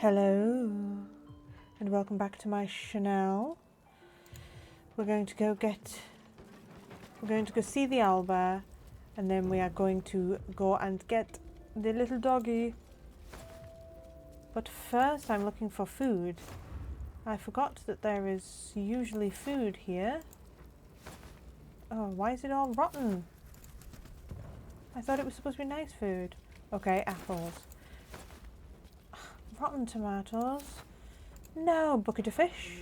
Hello, and welcome back to my channel. We're going to go see the owlbear, and then we are going to go and get the little doggy. But first I'm looking for food. I forgot that there is usually food here. Oh, why is it all rotten? I thought it was supposed to be nice food. Okay, apples. Rotten tomatoes. No, bucket of fish.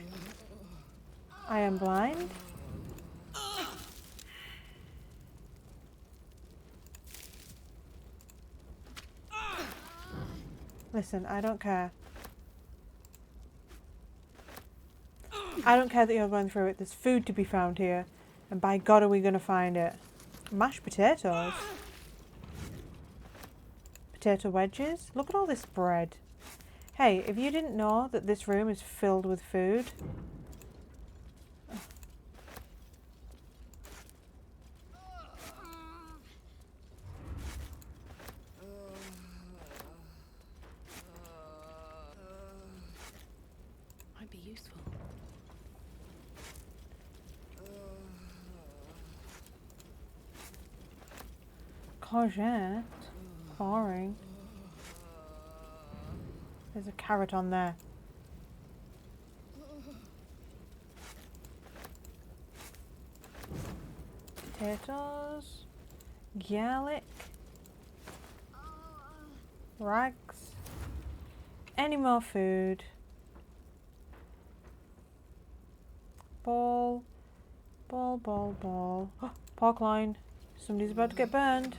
I am blind. Listen, I don't care. I don't care that you're going through it. There's food to be found here. And by God are we going to find it. Mashed potatoes. Potato wedges. Look at all this bread. Hey, if you didn't know that this room is filled with food. Might be useful. Courgette. Boring. There's a carrot on there. Potatoes. Garlic. Rags. Any more food? Ball. Ball, ball, ball. Oh, pork loin. Somebody's about to get burned.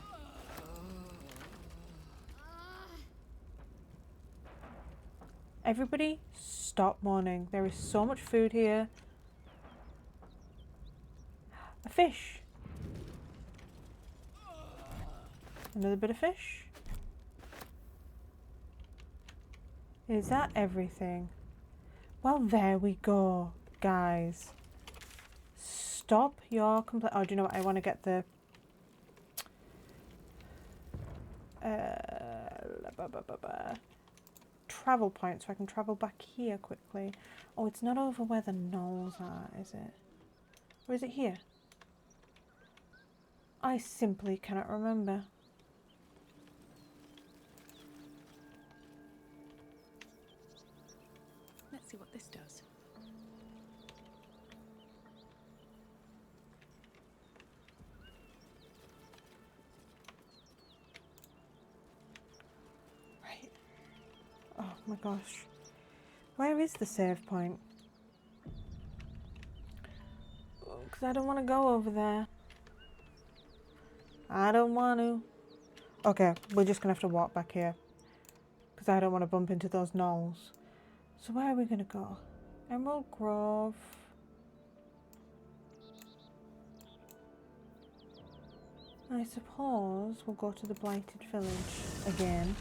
Everybody, stop mourning. There is so much food here. A fish. Another bit of fish. Is that everything? Well, there we go, guys. Stop your complaint. Oh, do you know what? I want to get the... travel point so I can travel back here quickly. Oh, it's not over where the knolls are, is it? Or is it here? I simply cannot remember. Let's see what this does. Right. Oh my gosh. Where is the save point? Because I don't want to go over there. I don't want to. Okay, we're just going to have to walk back here. Because I don't want to bump into those knolls. So where are we going to go? Emerald Grove. I suppose we'll go to the Blighted Village again.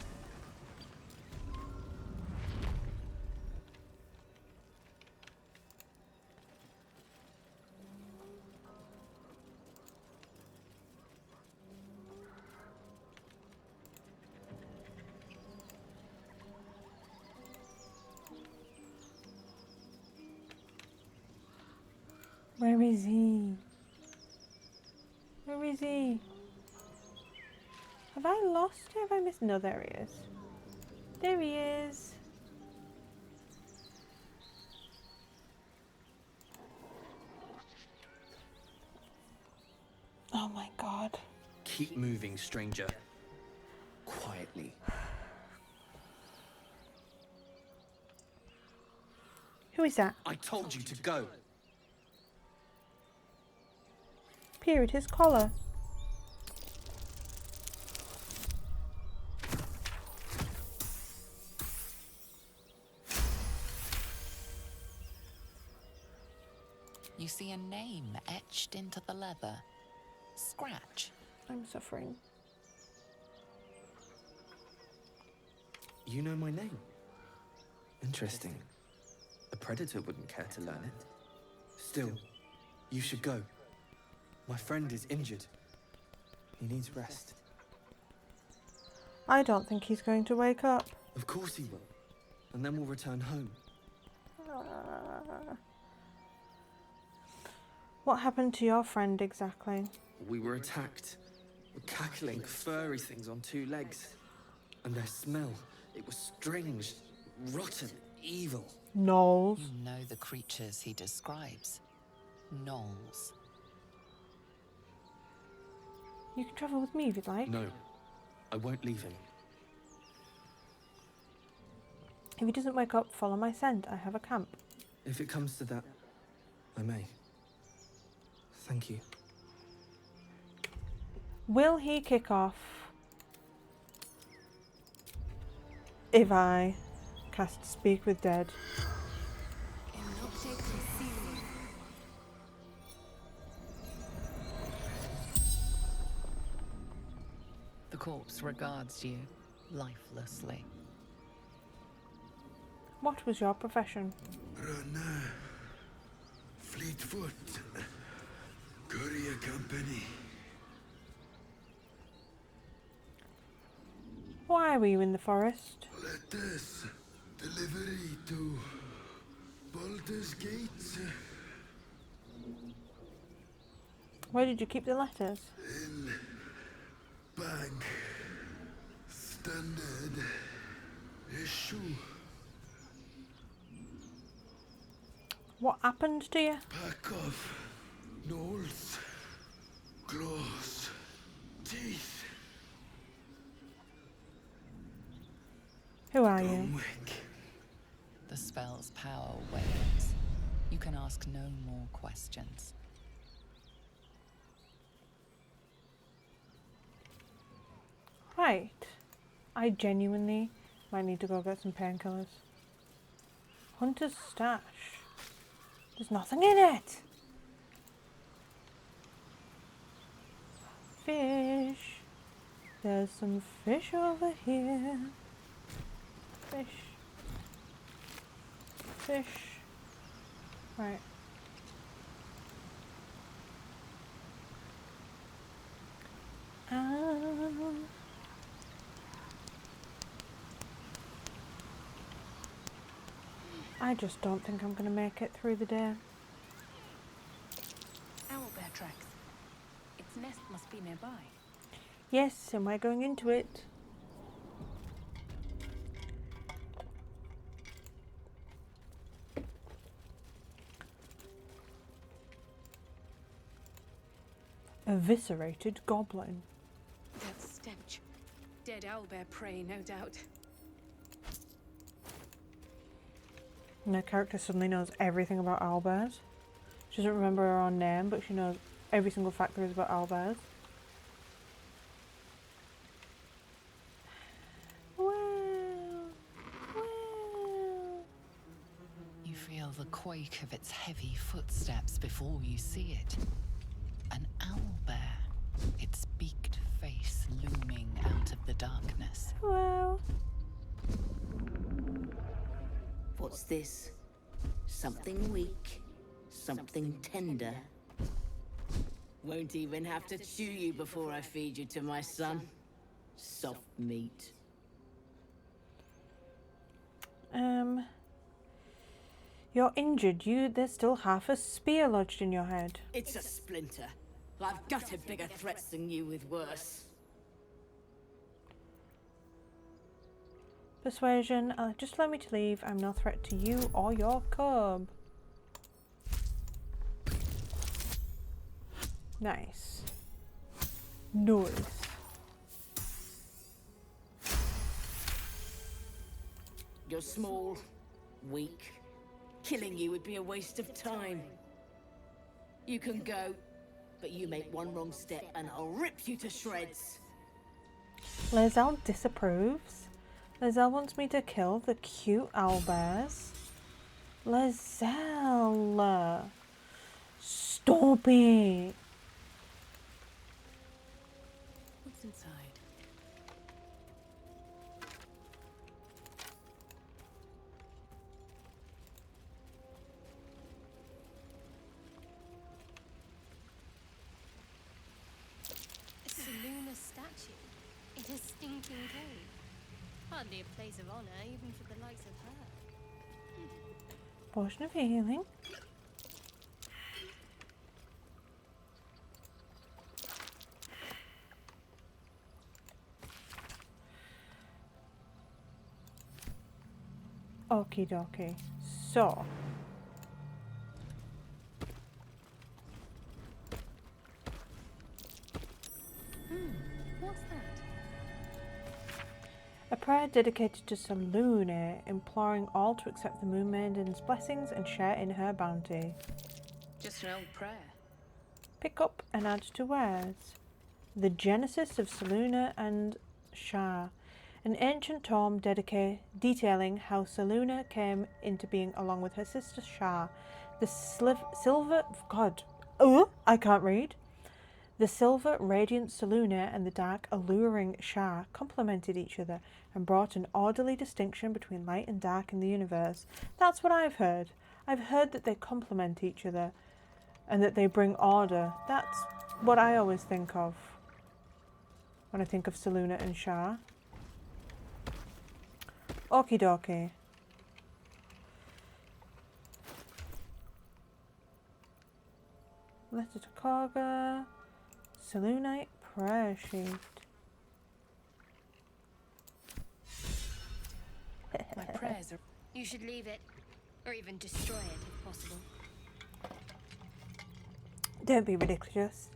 Where is he? Where is he? Have I lost him? Have I missed? No, there he is. There he is. Oh my God. Keep moving, stranger. Quietly. Who is that? I told you to go. Peer at his collar. You see a name etched into the leather. Scratch. I'm suffering. You know my name. Interesting. A predator wouldn't care to learn it. Still, you should go. My friend is injured. He needs rest. I don't think he's going to wake up. Of course he will. and then we'll return home. What happened to your friend exactly? We were attacked. Cackling, furry things on two legs. And their smell, it was strange, rotten, evil. Gnolls. You know the creatures he describes. Gnolls. You can travel with me if you'd like. No, I won't leave him. If he doesn't wake up, follow my scent. I have a camp. If it comes to that, I may. Thank you. Will he kick off if I cast Speak with Dead? The corpse regards you lifelessly. What was your profession? Runner, Fleetfoot, courier company. Why were you in the forest? Letters, delivery to Baldur's Gates. Where did you keep the letters? In bag, standard issue. What happened to you? Pack of gnolls, claws, teeth. Who are you? Gomwick. The spell's power wanes. You can ask no more questions. Right. I genuinely might need to go get some painkillers. Hunter's stash. There's nothing in it. Fish. There's some fish over here. Fish. Fish. Right. I just don't think I'm going to make it through the day. Owlbear tracks. Its nest must be nearby. Yes, and we're going into it. Eviscerated goblin. That stench. Dead owlbear prey, no doubt. And the character suddenly knows everything about owlbears. She doesn't remember her own name, but she knows every single fact there is about owlbears. You feel the quake of its heavy footsteps before you see it. An owlbear, its beaked face looming out of the darkness. Well, What's this? Something weak, something tender. Won't even have to chew you before I feed you to my son. Soft meat. you're injured. There's still half a spear lodged in your head. It's a splinter. I've gutted bigger threats than you with worse. Persuasion. Just allow me to leave. I'm no threat to you or your cub. Nice. Nice. You're small, weak. Killing you would be a waste of time. You can go, but you make one wrong step and I'll rip you to shreds. Lae'zel disapproves. Lae'zel wants me to kill the cute owlbears. Lae'zel. Stop it. What's inside? A Seluna statue in a stinking cave. Hardly a place of honor, even for the likes of her. Potion of healing. Okie dokie. So. What's that? A prayer dedicated to Selûne, imploring all to accept the Moon Maiden's blessings and share in her bounty. Just an old prayer. Pick up and add to wares. The Genesis of Selûne and Shah. An ancient tome detailing how Selûne came into being along with her sister Shah. The silver... God. Oh, I can't read. The silver, radiant Selûne and the dark, alluring Shah complemented each other and brought an orderly distinction between light and dark in the universe. That's what I've heard. I've heard that they complement each other and that they bring order. That's what I always think of when I think of Selûne and Shah. Okie dokie. Letter to Karga. Selûnite prayer sheet. My prayers are... You should leave it. Or even destroy it, if possible. Don't be ridiculous.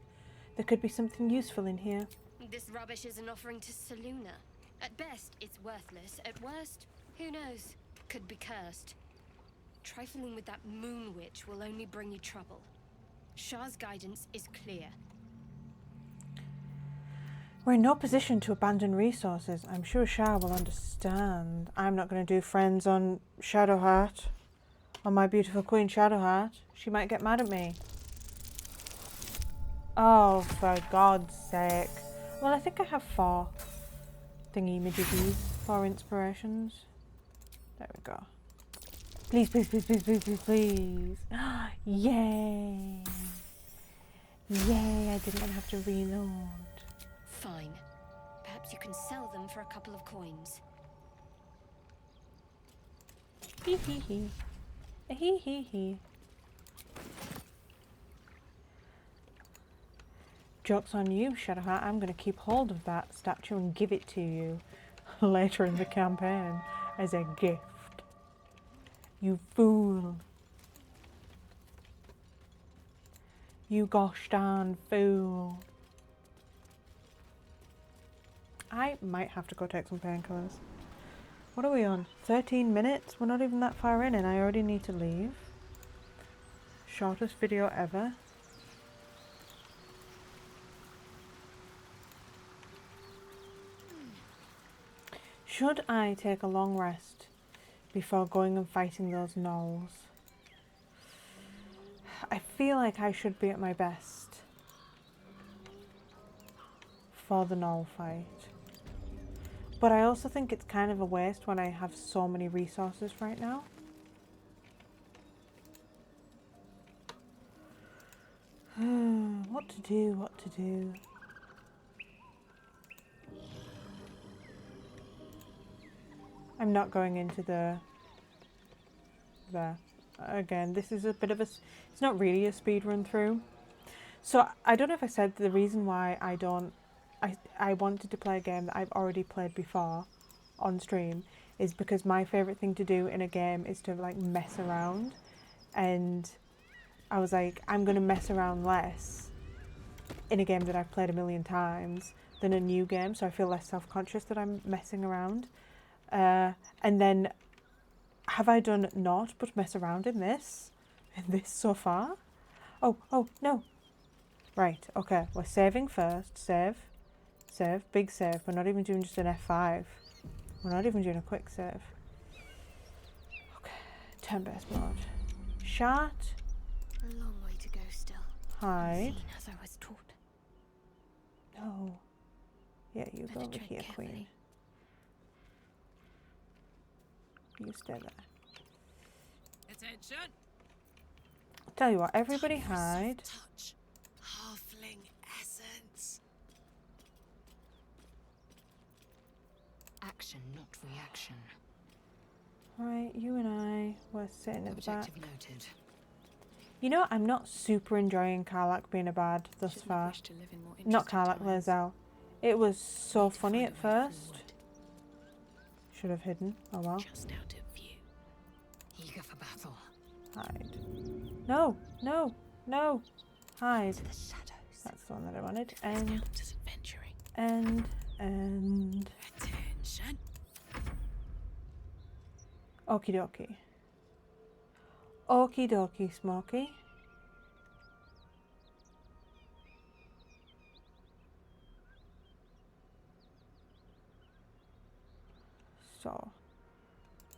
There could be something useful in here. This rubbish is an offering to Selûne. At best, it's worthless. At worst, who knows? Could be cursed. Trifling with that moon witch will only bring you trouble. Shah's guidance is clear. We're in no position to abandon resources. I'm sure Shah will understand. I'm not going to do friends on Shadowheart. On my beautiful queen Shadowheart. She might get mad at me. Oh, for God's sake. Well, I think I have 4 thingy-majiggies, 4 inspirations. There we go. Please, please, please, please, please, please, please. Yay. Yay, I didn't have to reload. Fine. Perhaps you can sell them for a couple of coins. Hee hee hee. Hee hee hee. Joke's on you, Shadowheart. I'm going to keep hold of that statue and give it to you later in the campaign as a gift. You fool. You gosh darn fool. I might have to go take some painkillers. What are we on? 13 minutes? We're not even that far in and I already need to leave. Shortest video ever. Should I take a long rest before going and fighting those gnolls? I feel like I should be at my best for the gnoll fight. But I also think it's kind of a waste when I have so many resources right now. What to do, what to do. I'm not going into the... Again, this is a bit of a... It's not really a speed run through. So I don't know if I said the reason why I don't... I wanted to play a game that I've already played before on stream is because my favourite thing to do in a game is to like mess around, and I was like, I'm going to mess around less in a game that I've played a million times than a new game, so I feel less self-conscious that I'm messing around. And then have I done naught but mess around in this so far? Oh no. Right, okay, we're saving first. Save, big save. We're not even doing just an F5. We're not even doing a quick save. Okay, turn-based mode. Shot. A long way to go still. Hide. Seen as I was taught. No. Yeah, you go Better over tread here, carefully. queen. You stay there. Attention. I'll tell you what, everybody hide. Touch. Halfling essence. Action, not reaction. Right, you and I were sitting at the back. Objective noted. You know, I'm not super enjoying Karlach being a bad thus Shouldn't far. wish to live in more Not interesting Karlach, times. Lae'zel. It was so Need to funny find at a way first. forward. Should have hidden. Oh well. Just out of view. Eager for battle. Hide. No, no, no. Hide. To the shadows. That's the one that I wanted. This And, counts as adventuring. and. Attention. Okie dokie. Okie dokie, Smoky. So,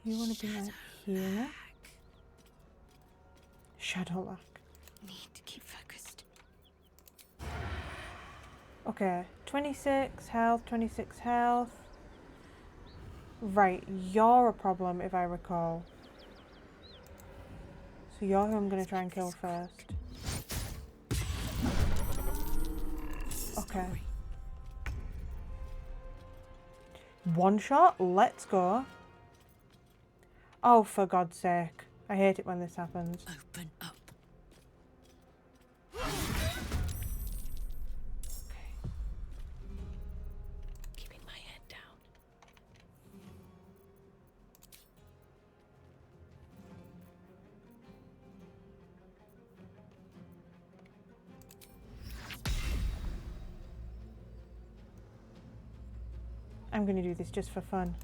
you want to be like here? Shadowlack. Need to keep focused. Okay, 26 health, 26 health. Right, you're a problem if I recall. So you're who I'm going to try and kill first. Okay. One shot? Let's go. Oh, for God's sake. I hate it when this happens. Open up. Keeping my head down. I'm going to do this just for fun.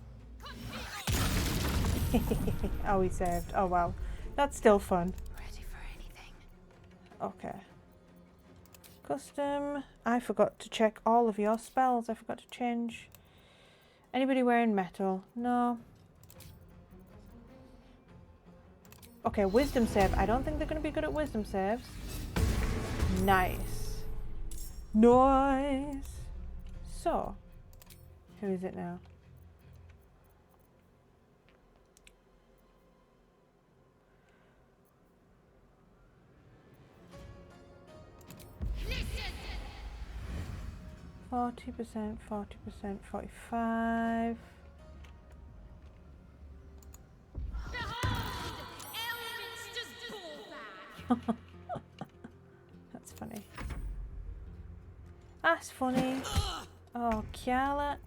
Oh, he saved. Oh, wow. That's still fun. Ready for anything. Okay. Custom. I forgot to check all of your spells. I forgot to change. Anybody wearing metal? No. Okay, wisdom save. I don't think they're going to be good at wisdom saves. Nice. Nice. So, who is it now? Listen! 40%, 40%, 45. Behold! Elminster's ball bag! That's funny. That's funny. Oh, Karlach.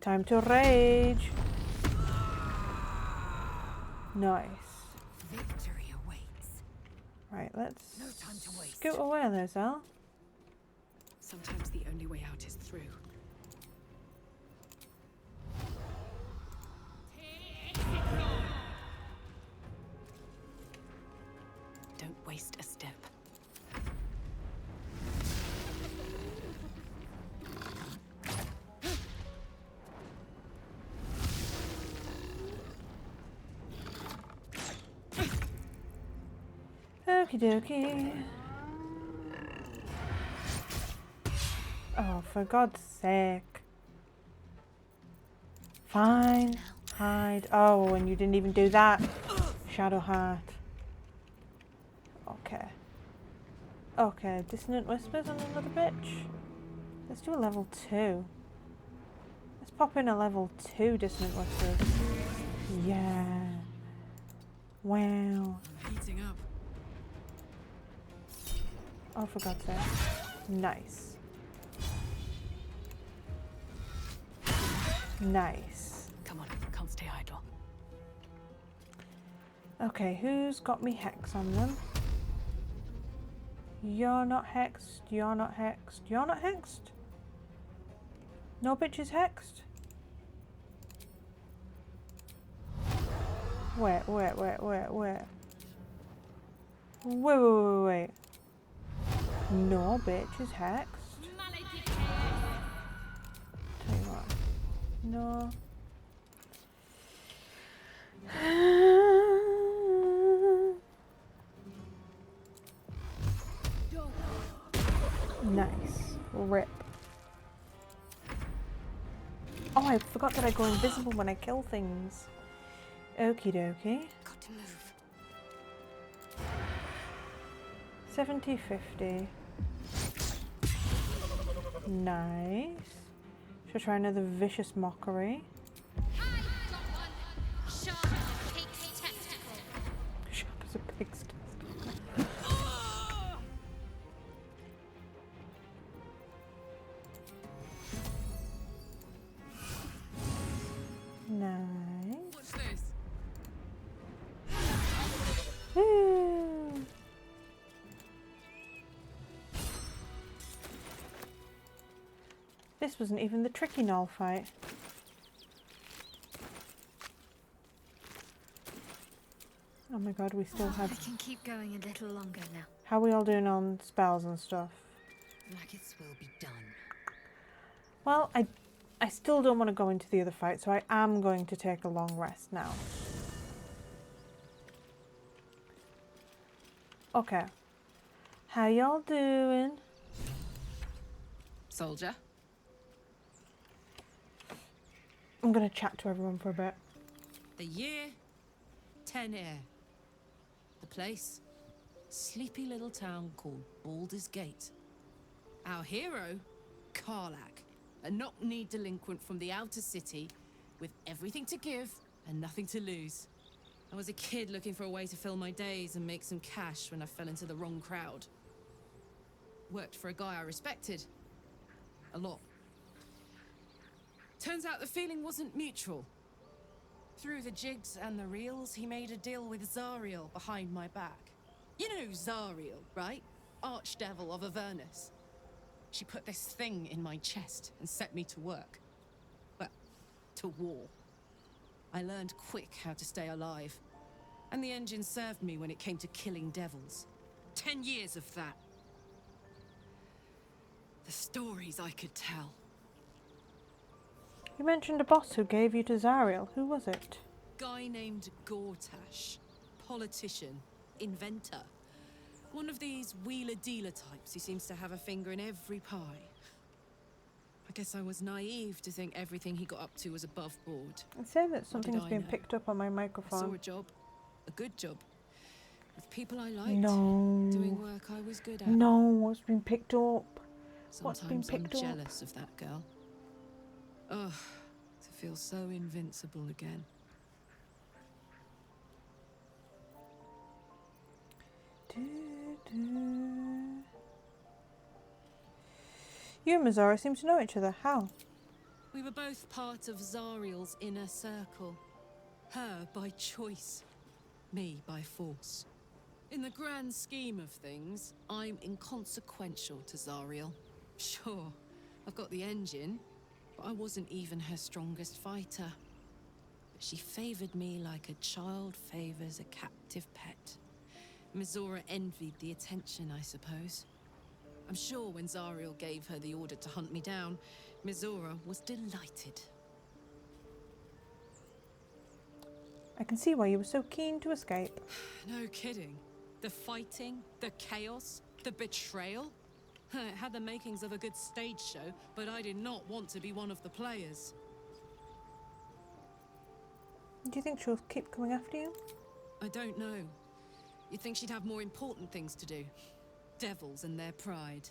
Time to rage. Nice. Victory awaits. Right, let's No time to waste. scoot away, Lae'zel. Sometimes the only way out is through. Don't waste a step. Okie dokie. Oh, for God's sake. Fine. Hide. Oh, and you didn't even do that. Shadowheart. Okay. Okay, Dissonant Whispers on another bitch. Let's do a level 2. Let's pop in a level 2 Dissonant Whispers. Yeah. Wow. Heating up. Oh, for God's sake. Nice. Nice. Come on, can't stay idle. Okay, who's got me hex on them? You're not hexed, you're not hexed, you're not hexed? No bitch is hexed? Wait. Wait. No bitch is hexed. Tell you what. No. Nice. Rip. Oh, I forgot that I go invisible when I kill things. Okie dokie. Got to move. 70-50. Nice. Should I try another vicious mockery? Woo. This wasn't even the tricky null fight. Oh my god, we still I have... can keep going a little longer now. How are we all doing on spells and stuff? Maggots will be done. Well, I still don't want to go into the other fight, so I am going to take a long rest now. Okay. How y'all doing? Soldier? I'm going to chat to everyone for a bit. The year, 10 air. The place, sleepy little town called Baldur's Gate. Our hero, Karlach, a knock-knee delinquent from the outer city with everything to give and nothing to lose. I was a kid looking for a way to fill my days and make some cash when I fell into the wrong crowd. Worked for a guy I respected. A lot. Turns out the feeling wasn't mutual. Through the jigs and the reels, he made a deal with Zariel behind my back. You know Zariel, right? Archdevil of Avernus. She put this thing in my chest and set me to work. Well, to war. I learned quick how to stay alive. And the engine served me when it came to killing devils. 10 years of that. The stories I could tell. You mentioned a boss who gave you to Zariel. Who was it? Guy named Gortash. Politician. Inventor. One of these wheeler-dealer types who seems to have a finger in every pie. I guess I was naive to think everything he got up to was above board. It's saying that What something's did I been know? picked up on my I saw microphone. a job. A good job. With people I liked. No. Doing work I was good at. No, what's been picked up? What's been Sometimes I'm picked up? jealous of that girl. Ugh, to feel so invincible again. You and Mazora seem to know each other. How? We were both part of Zariel's inner circle. Her by choice, me by force. In the grand scheme of things, I'm inconsequential to Zariel. Sure, I've got the engine, but I wasn't even her strongest fighter. But she favored me like a child favors a captive pet. Mizora envied the attention, I suppose. I'm sure when Zariel gave her the order to hunt me down, Mizora was delighted. I can see why you were so keen to escape. No kidding. The fighting, the chaos, the betrayal. It had the makings of a good stage show, but I did not want to be one of the players. Do you think she'll keep coming after you? I don't know. You'd think she'd have more important things to do. Devils and their pride.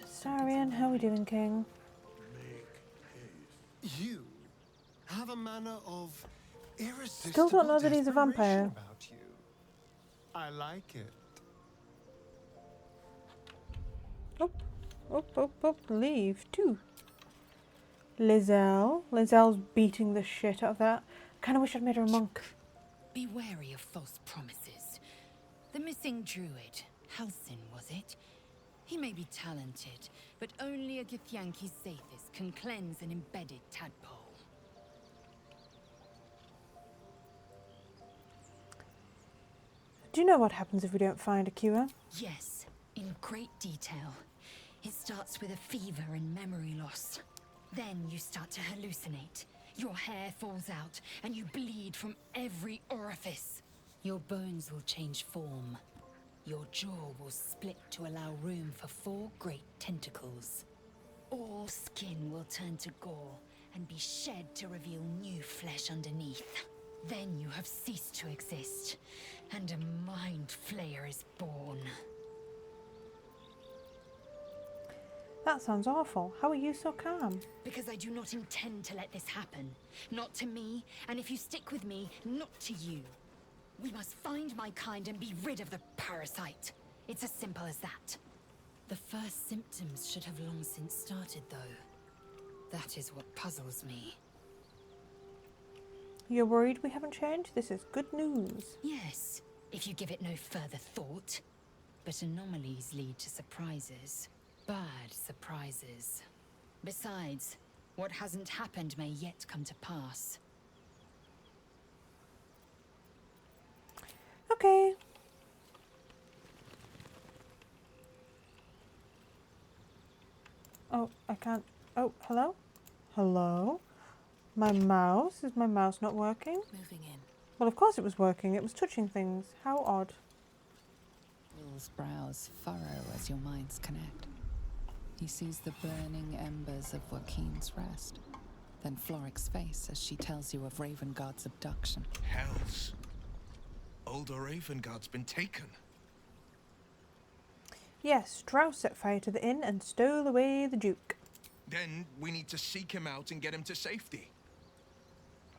Astarion, how are we doing, King? You have a manner of irresistible Still don't know that he's a desperation vampire. about you. I like it. Leave too. Lizelle's beating the shit out of that. Kind of wish I'd made her a monk. Be wary of false promises. The missing druid, Halsin, was it? He may be talented, but only a Githyanki Zathis can cleanse an embedded tadpole. Do you know what happens if we don't find a cure? Yes, in great detail. It starts with a fever and memory loss. Then you start to hallucinate. Your hair falls out, and you bleed from every orifice. Your bones will change form. Your jaw will split to allow room for 4 great tentacles. All skin will turn to gore and be shed to reveal new flesh underneath. Then you have ceased to exist, and a mind flayer is born. That sounds awful. How are you so calm? Because I do not intend to let this happen. Not to me, and if you stick with me, not to you. We must find my kind and be rid of the parasite. It's as simple as that. The first symptoms should have long since started, though. That is what puzzles me. You're worried we haven't changed? This is good news. Yes, if you give it no further thought. But anomalies lead to surprises. Bad surprises. Besides, what hasn't happened may yet come to pass. Okay. Oh, I can't. Oh, hello? Hello? My mouse? Is my mouse not working? Moving in. Well, of course it was working. It was touching things. How odd. Will's brows furrow as your minds connect. He sees the burning embers of Joaquin's rest, then Floric's face as she tells you of Ravengard's abduction. Hells. Older Ravengard's been taken. Yes, Strauss set fire to the inn and stole away the Duke. Then we need to seek him out and get him to safety.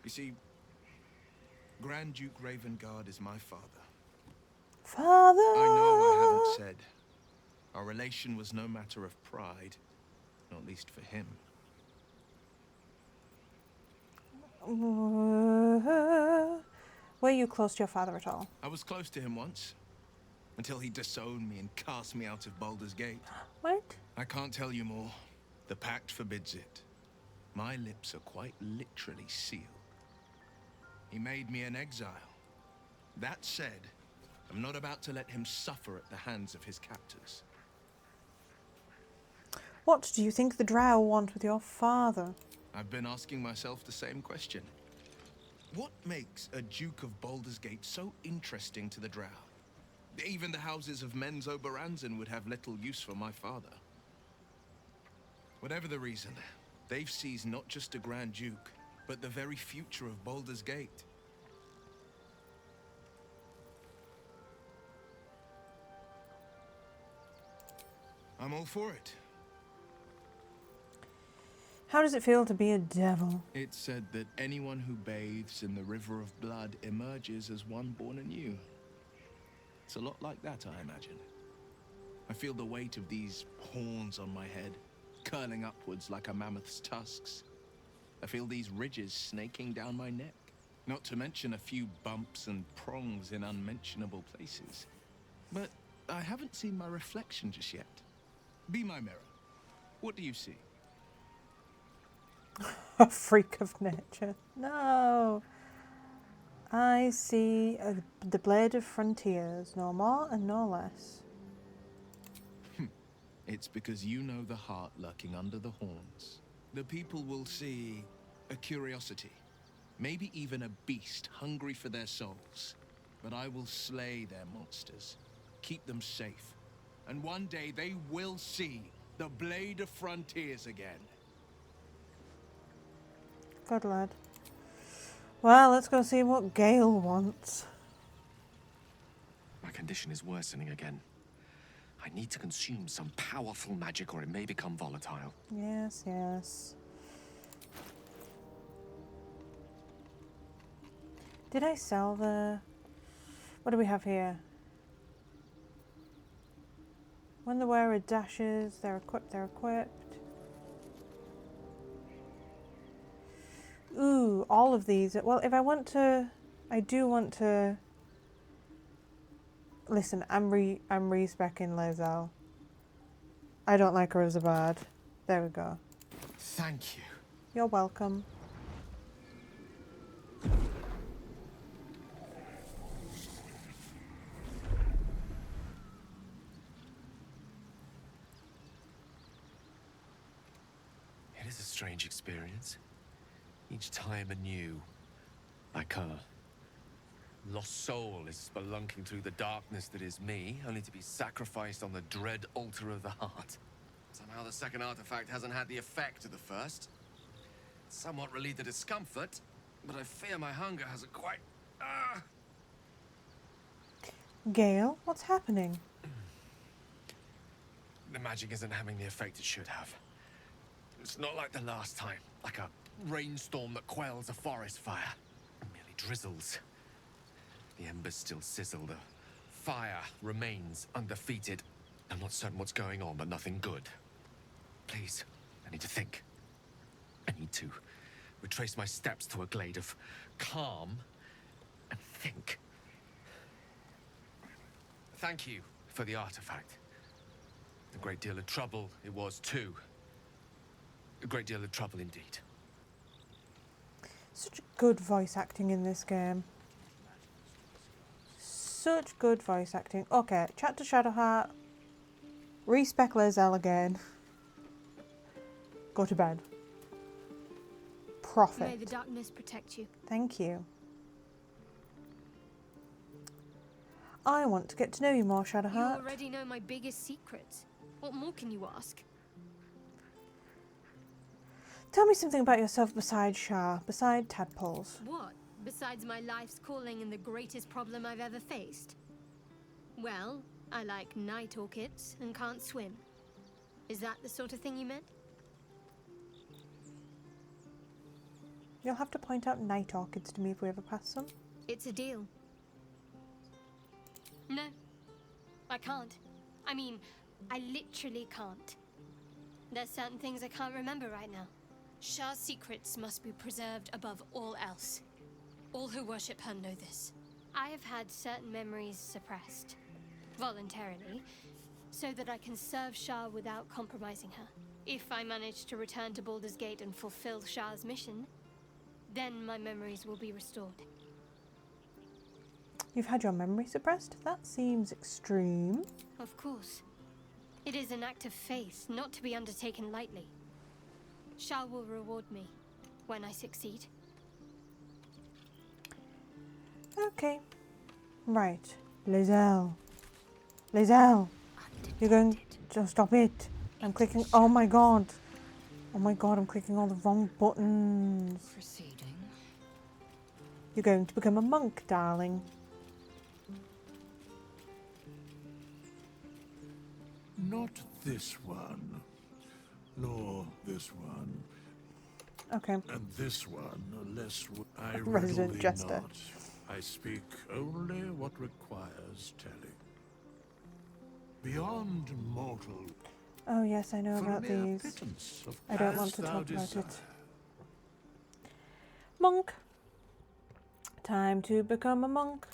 You see, Grand Duke Ravengard is my father. Father! I know I haven't said. Our relation was no matter of pride, not least for him. Were you close to your father at all? I was close to him once, until he disowned me and cast me out of Baldur's Gate. What? I can't tell you more. The pact forbids it. My lips are quite literally sealed. He made me an exile. That said, I'm not about to let him suffer at the hands of his captors. What do you think the Drow want with your father? I've been asking myself the same question. What makes a Duke of Baldur's Gate so interesting to the Drow? Even the houses of Men's Oberanzen would have little use for my father. Whatever the reason, they've seized not just a Grand Duke, but the very future of Baldur's Gate. I'm all for it. How does it feel to be a devil? It's said that anyone who bathes in the river of blood emerges as one born anew. It's a lot like that, I imagine. I feel the weight of these horns on my head, curling upwards like a mammoth's tusks. I feel these ridges snaking down my neck, not to mention a few bumps and prongs in unmentionable places. But I haven't seen my reflection just yet. Be my mirror. What do you see? A freak of nature. No. I see the Blade of Frontiers, no more and no less. It's because you know the heart lurking under the horns. The people will see a curiosity, maybe even a beast hungry for their souls. But I will slay their monsters, keep them safe, and one day they will see the Blade of Frontiers again. Good lad. Well, let's go see what Gale wants. My condition is worsening again. I need to consume some powerful magic or it may become volatile. Yes, yes. Did I sell the... What do we have here? When the wearer dashes, they're equipped, Ooh, all of these. Well, if I want to... I do want to... Listen, I'm re-speccing Lae'zel. I don't like her as a bard. There we go. Thank you. You're welcome. It is a strange experience. Each time anew. Like her. Lost soul is spelunking through the darkness that is me, only to be sacrificed on the dread altar of the heart. Somehow the second artifact hasn't had the effect of the first. It's somewhat relieved the discomfort, but I fear my hunger hasn't quite... Gale, what's happening? The magic isn't having the effect it should have. It's not like the last time, like a rainstorm that quells a forest fire. It merely drizzles. The embers still sizzle, the fire remains undefeated. I'm not certain what's going on, but nothing good. Please, I need to think. need to retrace my steps to a glade of calm and think. Thank you for the artifact. A great deal of trouble it was too. A great deal of trouble indeed. Such good voice acting in this game. Such good voice acting. Okay, chat to Shadowheart. Respec Lae'zel again. Go to bed. Profit. May the darkness protect you. Thank you. I want to get to know you more, You Shadowheart. already know my biggest secrets. What more can you ask? Tell me something about yourself besides Shah, beside tadpoles. What? Besides my life's calling and the greatest problem I've ever faced? Well, I like night orchids and can't swim. Is that the sort of thing you meant? You'll have to point out night orchids to me if we ever pass them. It's a deal. No, I can't. I mean, I literally can't. There's certain things I can't remember right now. Shah's secrets must be preserved above all else. All who worship her know this. I have had certain memories suppressed, voluntarily, so that I can serve Shah without compromising her. If I manage to return to Baldur's Gate and fulfill Shah's mission, then my memories will be restored. You've had your memory suppressed? That seems extreme. Of course. It is an act of faith, not to be undertaken lightly. Shah will reward me when I succeed. Okay. Right. Lae'zel. Lae'zel. You're going to stop it. I'm clicking. Oh my god. Oh my god, I'm clicking all the wrong buttons. Proceeding. You're going to become a monk, darling. Not this one, nor this one, Okay. and this one, less I Resident readily jester. not. I speak only what requires telling. Beyond mortal, Oh yes, I know for about a mere these. pittance of I don't as want to thou talk about desire. it. Monk. Time to become a monk.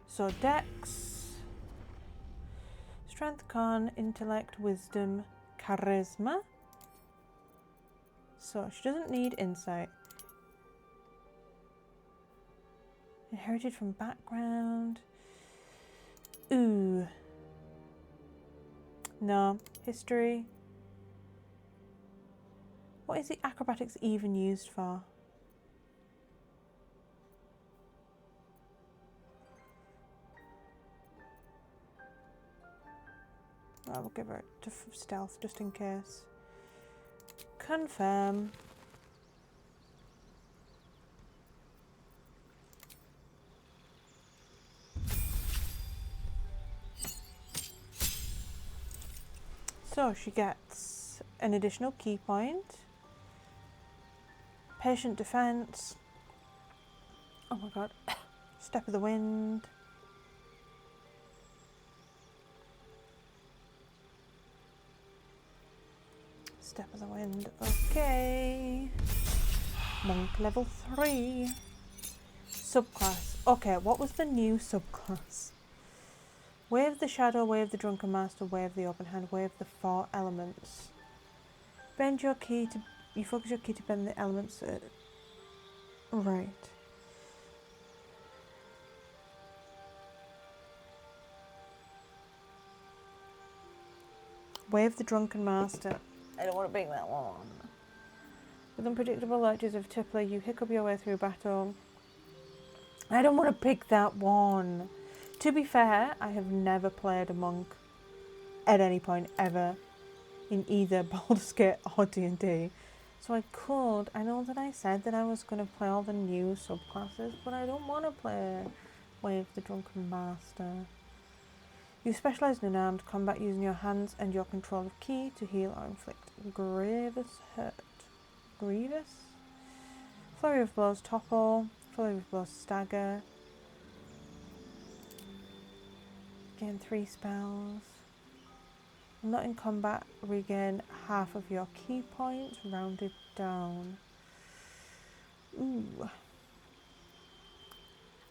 So Dex, Strength, Con, Intellect, Wisdom, Charisma. So she doesn't need Insight. Inherited from background. Ooh. No. History. What is the acrobatics even used for? I will give her to stealth just in case. Confirm. So she gets an additional key point. Patient defense. Oh my god. Step of the wind. Step of the wind. Okay. Monk level 3. Subclass. Okay, what was the new subclass? Wave the Shadow, Wave the Drunken Master, Wave the Open Hand, Wave the 4 elements. Bend your key to... You focus your key to bend the elements... right. Wave the Drunken Master. I don't want to pick that one. With unpredictable lurches of Tippler, you hiccup your way through battle. I don't want to pick that one. To be fair, I have never played a monk at any point ever in either Baldur's Gate or D&D. So I could, I know that I said that I was going to play all the new subclasses, but I don't want to play Wave the Drunken Master. You specialise in unarmed combat using your hands and your control of ki to heal or inflict grievous hurt. Grievous? Flurry of blows topple, flurry of blows stagger. Gain 3 spells. Not in combat, regain half of your key points, rounded down. Ooh.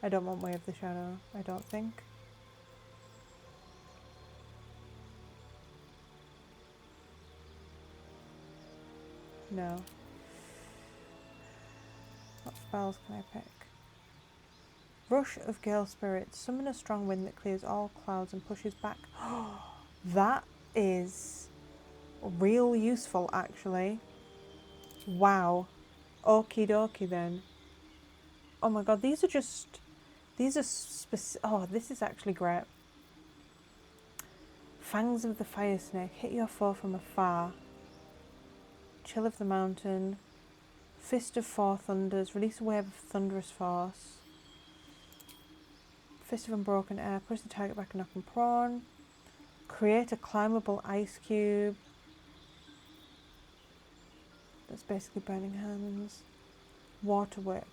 I don't want Way of the Shadow, I don't think. No. What spells can I pick? Rush of Gale Spirits. Summon a strong wind that clears all clouds and pushes back. That is real useful, actually. Wow. Okie dokie then. Oh my god, these are specific. Oh, this is actually great. Fangs of the Fire Snake. Hit your foe from afar. Chill of the Mountain. Fist of Four Thunders. Release a wave of thunderous force. Fist of Unbroken Air. Push the target back and knock him prone. Create a climbable ice cube. That's basically Burning Hands. Water Whip.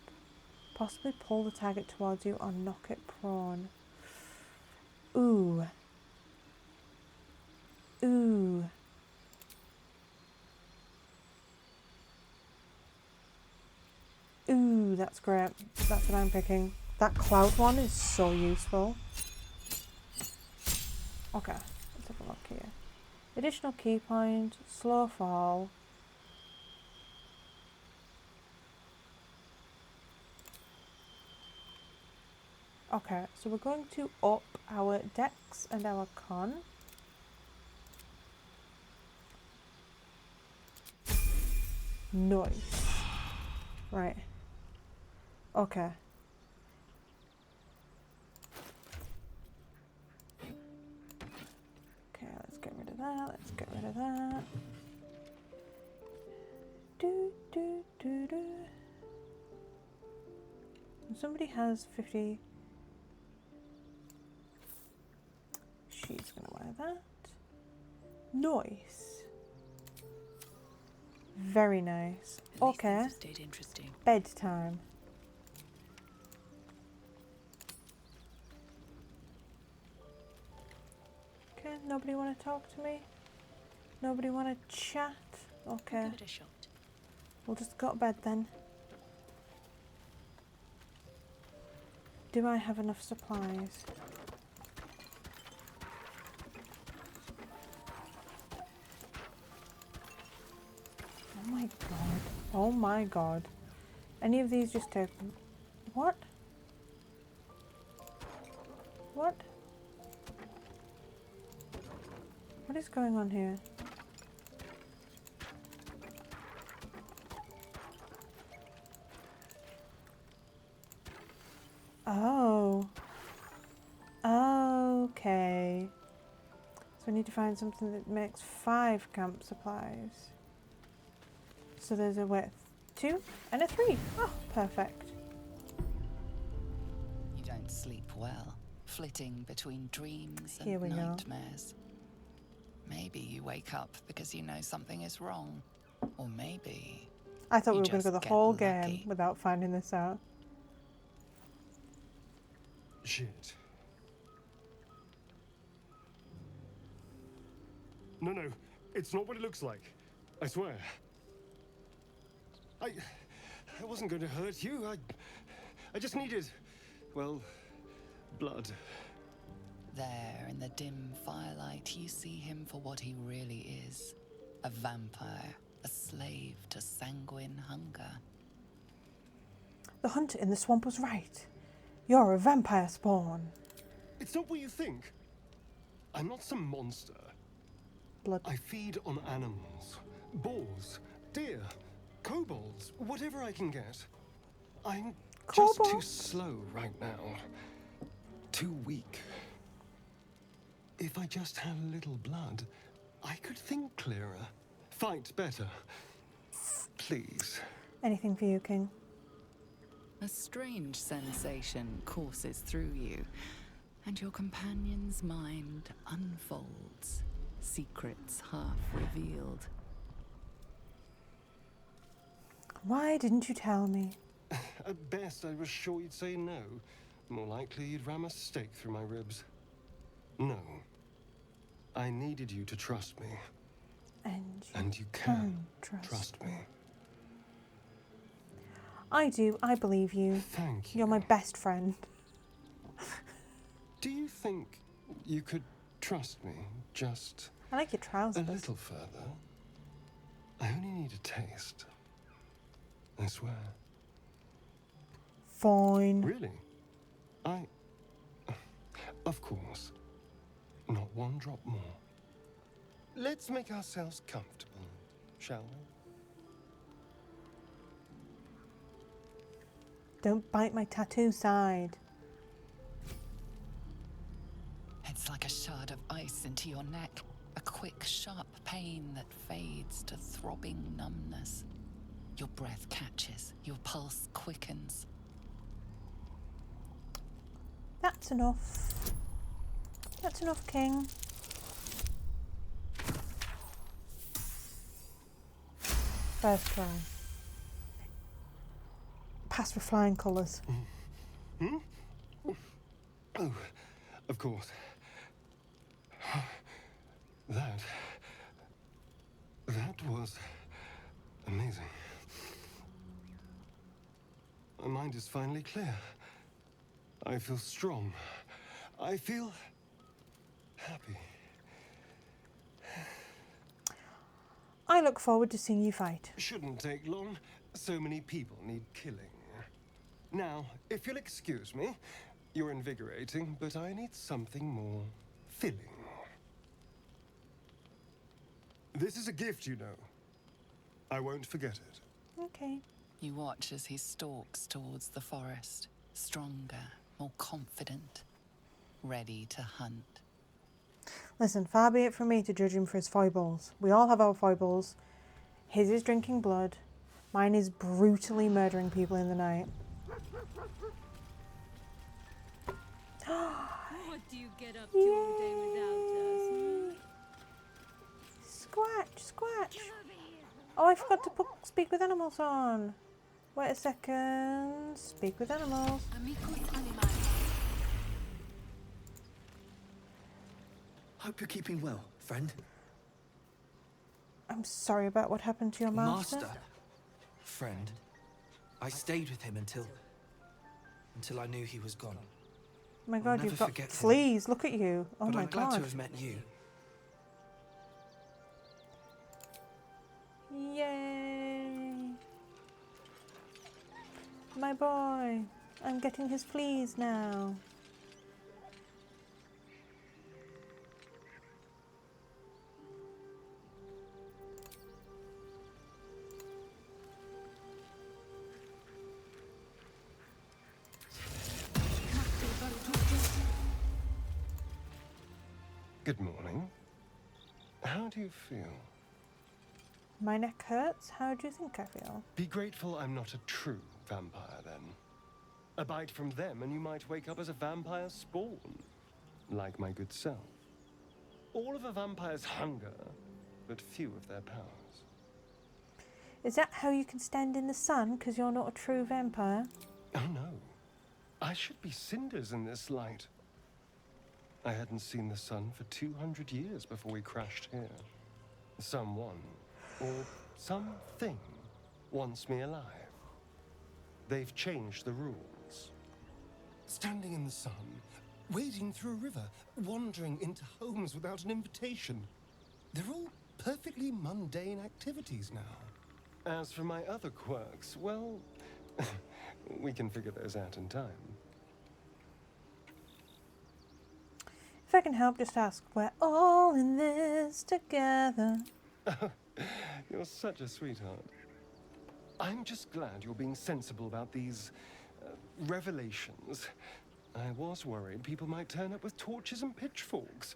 Possibly pull the target towards you or knock it prone. Ooh. Ooh. Ooh, that's great. That's what I'm picking. That cloud one is so useful. Okay, let's have a look here. Additional key point, slow fall. Okay, so we're going to up our dex and our con. Nice. Right. Okay. Okay, let's get rid of that. Let's get rid of that. Do, do, do, do. And somebody has 50. She's gonna wear that. Nice. Very nice. Okay. Stayed interesting. Bedtime. Okay, nobody want to talk to me? Nobody want to chat? Okay. Give it a shot. We'll just go to bed then. Do I have enough supplies? Oh my god. Oh my god. Any of these just take... What? What? What is going on here? Oh. Okay. So I need to find something that makes 5 camp supplies. So there's a width 2 and a 3. Oh, perfect. You don't sleep well, flitting between dreams Here we and go. nightmares. Maybe you wake up because you know something is wrong. Or maybe I thought we you were going to just go the get whole lucky. game without finding this out. Shit. No, it's not what it looks like. I swear. I wasn't going to hurt you. I just needed, well, blood. There, in the dim firelight, you see him for what he really is. A vampire, a slave to sanguine hunger. The hunter in the swamp was right. You're a vampire spawn. It's not what you think. I'm not some monster. Blood. I feed on animals. Boars, deer, kobolds, whatever I can get. I'm just too slow right now. Too weak. If I just had a little blood, I could think clearer. Fight better. Please. Anything for you, King. A strange sensation courses through you, and your companion's mind unfolds, secrets half revealed. Why didn't you tell me? At best, I was sure you'd say no. More likely, you'd ram a stake through my ribs. No. I needed you to trust me. And you can trust me. I do. I believe you. Thank you. You're my best friend. Do you think you could trust me just I like your trousers. a little further? I only need a taste. I swear. Fine. Really? Of course. Not one drop more. Let's make ourselves comfortable, shall we? Don't bite my tattoo side. It's like a shard of ice into your neck. A quick, sharp pain that fades to throbbing numbness. Your breath catches, your pulse quickens. That's enough. That's enough, King. First try. Pass with flying colours. Hmm? Oh, of course. That was amazing. My mind is finally clear. I feel strong. I feel happy. I look forward to seeing you fight. Shouldn't take long. So many people need killing. Now, if you'll excuse me, you're invigorating, but I need something more filling. This is a gift, you know. I won't forget it. Okay. You watch as he stalks towards the forest, stronger, more confident, ready to hunt. Listen, far be it from me to judge him for his foibles. We all have our foibles. His is drinking blood. Mine is brutally murdering people in the night. What do you get up to all day without us? Squatch, squatch. Oh, I forgot to put Speak with Animals on. Wait a second. Speak with Animals. Hope you're keeping well, friend. I'm sorry about what happened to your master. Master? Friend. I stayed with him until I knew he was gone. Oh my I'll god, never you've got forget him. fleas. Look at you. Oh But my I'm glad god. to have met you. Yay. My boy. I'm getting his fleas now. Good morning. How do you feel? My neck hurts. How do you think I feel? Be grateful I'm not a true vampire, then. A bite from them and you might wake up as a vampire spawn. Like my good self. All of a vampire's hunger, but few of their powers. Is that how you can stand in the sun because you're not a true vampire? Oh no. I should be cinders in this light. I hadn't seen the sun for 200 years before we crashed here. Someone, or something, wants me alive. They've changed the rules. Standing in the sun, wading through a river, wandering into homes without an invitation. They're all perfectly mundane activities now. As for my other quirks, well, we can figure those out in time. If I can help, just ask. We're all in this together. You're such a sweetheart. I'm just glad you're being sensible about these revelations. I was worried people might turn up with torches and pitchforks.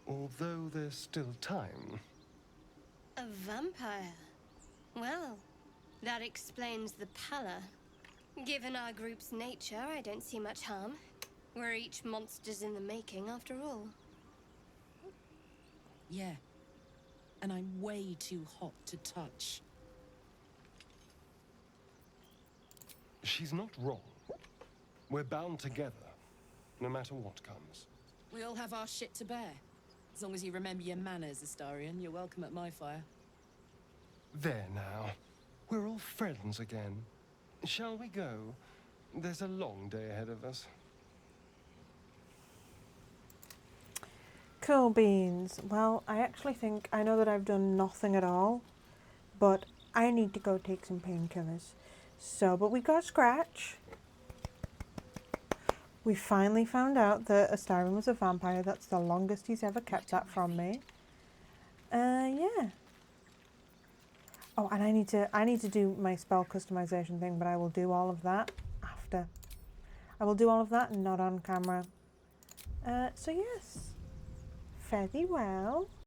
Although there's still time. A vampire? Well, that explains the pallor. Given our group's nature, I don't see much harm. We're each monsters in the making, after all. Yeah. And I'm way too hot to touch. She's not wrong. We're bound together, no matter what comes. We all have our shit to bear. As long as you remember your manners, Astarion, you're welcome at my fire. There now. We're all friends again. Shall we go? There's a long day ahead of us. Cool beans. Well, I actually think I know that I've done nothing at all, but I need to go take some painkillers. So, but we got a scratch. We finally found out that Astarion was a vampire. That's the longest he's ever kept that from me. Yeah. Oh, and I need to do my spell customization thing, but I will do all of that after. I will do all of that, not on camera. So yes. Fairly well.